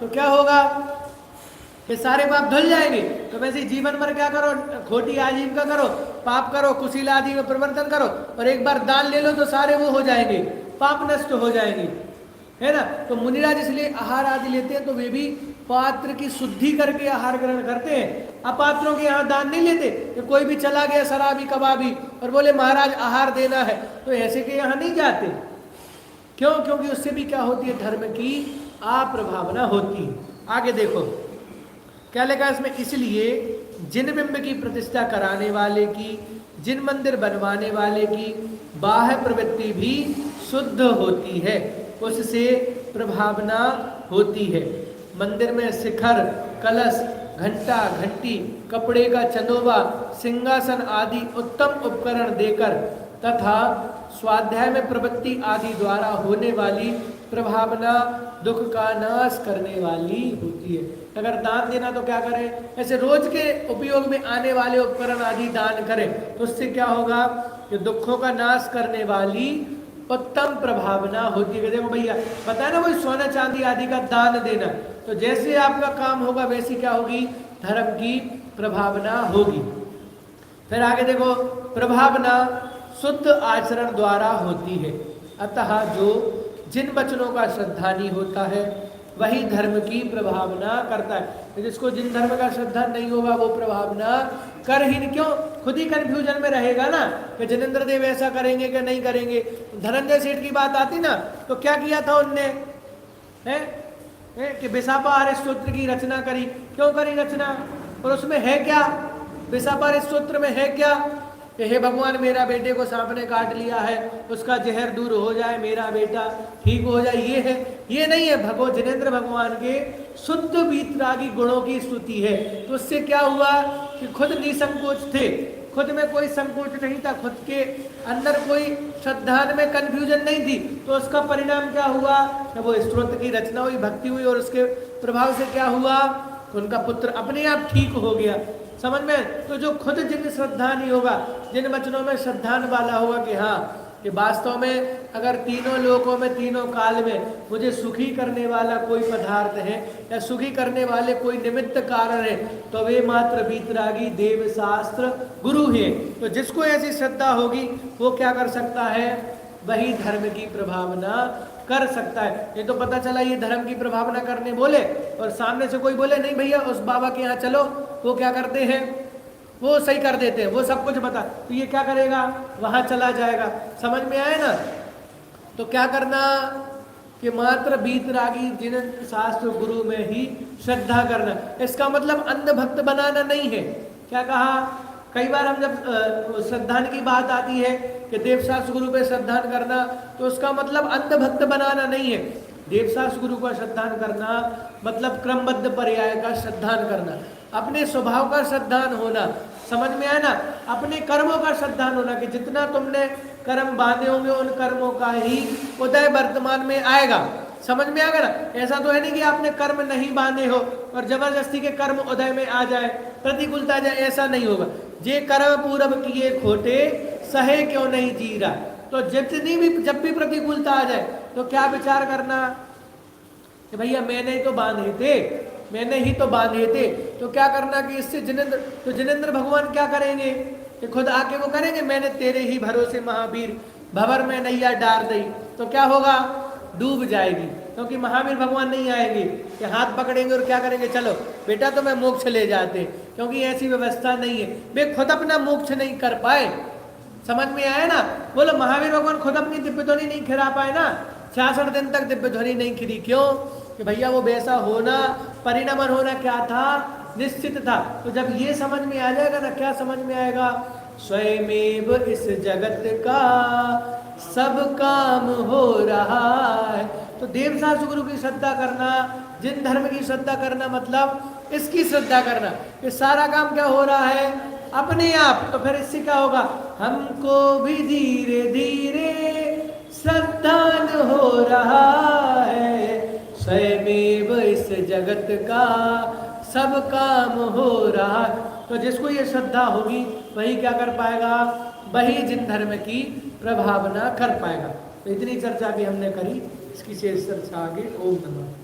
तो क्या होगा कि सारे पाप धुल जाएंगे। तो वैसे जीवन भर क्या करो, खोटी आजीविका करो, पाप करो, कुशील आदि में प्रवर्तन करो, और एक बार दान ले लो तो सारे वो हो जाएंगे, पाप नष्ट हो जाएंगे, है ना। तो मुनिराज इसलिए आहार आदि लेते हैं तो वे भी पात्र की शुद्धि करके आहार ग्रहण करते हैं। अपात्रों के यहाँ दान नहीं लेते कि कोई भी चला गया शराबी कबाबी और बोले महाराज आहार देना है, तो ऐसे के यहाँ नहीं जाते। क्यों? क्योंकि उससे भी क्या होती है, धर्म की अप्रभावना होती है। आगे देखो क्या लिखा है इसमें, इसलिए जिन बिंब की प्रतिष्ठा कराने वाले की, जिन मंदिर बनवाने वाले की बाह्य प्रवृत्ति भी शुद्ध होती है, उससे प्रभावना होती है। मंदिर में शिखर, कलश, घंटा, घंटी, कपड़े का चंदोबा, सिंहासन आदि उत्तम उपकरण देकर तथा स्वाध्याय में प्रवृत्ति आदि द्वारा होने वाली प्रभावना दुख का नाश करने वाली होती है। अगर दान देना तो क्या करें, ऐसे रोज के उपयोग में आने वाले उपकरण आदि दान करें, तो उससे क्या होगा कि दुखों का नाश करने वाली उत्तम प्रभावना होती है। देखो भैया बताया ना, वही सोना चांदी आदि का दान देना, तो जैसे आपका काम होगा वैसी क्या होगी, धर्म की प्रभावना होगी। फिर आगे देखो, प्रभावना शुद्ध आचरण द्वारा होती है, अतः जो जिन वचनों का श्रद्धानी होता है वही धर्म की प्रभावना करता है। जिसको जिन धर्म का श्रद्धा नहीं होगा वो प्रभावना कर ही नहीं। क्यों? खुद ही कंफ्यूजन में रहेगा ना कि जिनेंद्र देव ऐसा करेंगे कि नहीं करेंगे। धनंजय सेठ की बात आती ना, तो क्या किया था उनने, कि बिसापाहार स्तोत्र की रचना करी। क्यों करी रचना, और उसमें है क्या, बिसापाहार स्तोत्र में है क्या कि हे भगवान मेरा बेटे को सांप ने काट लिया है, उसका जहर दूर हो जाए, मेरा बेटा ठीक हो जाए, ये है, ये नहीं है। जिनेंद्र भगवान के शुद्ध वीतरागी गुणों की स्तुति है। तो उससे क्या हुआ कि खुद निसंकोच थे, खुद में कोई संकोच नहीं था, खुद के अंदर कोई श्रद्धा में कंफ्यूजन नहीं थी। तो उसका परिणाम क्या हुआ, जब वो स्तोत्र की रचना हुई, भक्ति हुई, और उसके प्रभाव से क्या हुआ, उनका पुत्र अपने आप ठीक हो गया। समझ में? तो जो खुद जिन श्रद्धा नहीं होगा, जिन वचनों में श्रद्धान वाला होगा कि हाँ कि वास्तव में अगर तीनों लोकों में, तीनों काल में मुझे सुखी करने वाला कोई पदार्थ है या सुखी करने वाले कोई निमित्त कारण है, तो वे मात्र वीतरागी देव शास्त्र गुरु है। तो जिसको ऐसी श्रद्धा होगी वो क्या कर सकता है, वही धर्म की प्रभावना कर सकता है। ये तो पता चला ये धर्म की प्रभावना करने बोले, और सामने से कोई बोले नहीं भैया उस बाबा के यहाँ चलो, वो क्या करते हैं, वो सही कर देते हैं, वो सब कुछ बता, तो ये क्या करेगा, वहां चला जाएगा। समझ में आए ना? तो क्या करना कि मात्र बीतरागी जिन शास्त्र गुरु में ही श्रद्धा करना। इसका मतलब अंध भक्त बनाना नहीं है। क्या कहा, कई बार हम जब श्रद्धान की बात आती है कि देवशास्त्र गुरु पे श्रद्धान करना, तो उसका मतलब अंध भक्त बनाना नहीं है। देवशास्त्र गुरु का श्रद्धान करना मतलब क्रमबद्ध पर्याय का श्रद्धान करना, अपने स्वभाव का श्रद्धान होना। समझ में आया ना? अपने कर्मों का श्रद्धान होना कि जितना तुमने कर्म बांधे होंगे उन कर्मों का ही उदय वर्तमान में आएगा। समझ में आएगा ना? ऐसा तो है नहीं कि आपने कर्म नहीं बांधे हो और जबरदस्ती के कर्म उदय में आ जाए, प्रतिकूलता जाए, ऐसा नहीं होगा। जे कर्म पूरब किए खोटे, सहे क्यों नहीं जी रहा। तो जितनी भी जब भी प्रतिकूलता आ जाए तो क्या विचार करना कि भैया मैंने ही तो बांधे थे, मैंने ही तो बांधे थे। तो क्या करना कि इससे जिनेंद्र भगवान क्या करेंगे कि खुद आके वो करेंगे, मैंने तेरे ही भरोसे महावीर भंवर में नैया डाल दी। तो क्या होगा, डूब जाएगी, क्योंकि महावीर भगवान नहीं आएंगे कि हाथ पकड़ेंगे और क्या करेंगे, चलो बेटा तुम्हें मोक्ष ले जाते, क्योंकि ऐसी व्यवस्था नहीं है। वे खुद अपना मोक्ष नहीं कर पाए। समझ में आया ना? बोलो महावीर भगवान खुद अपनी दिव्य ध्वनि नहीं खिला पाए ना, 66 दिन तक दिव्य ध्वनि नहीं खिली। क्यों? कि भैया वो वैसा होना, परिणमन होना क्या था, निश्चित था। तो जब ये समझ में आ जाएगा ना, क्या समझ में आएगा, स्वयमेव इस जगत का सब काम हो रहा है। तो देवशास्त्र गुरु की श्रद्धा करना, जिन धर्म की श्रद्धा करना, मतलब इसकी श्रद्धा करना कि सारा काम क्या हो रहा है, अपने आप। तो फिर इससे क्या होगा, हमको भी धीरे धीरे श्रद्धान हो रहा है, स्वयमेव इस जगत का सब काम हो रहा है। तो जिसको ये श्रद्धा होगी वही क्या कर पाएगा, वही जिन धर्म की प्रभावना कर पाएगा। तो इतनी चर्चा भी हमने करी, इसकी शेष चर्चा आगे। ओम नमः।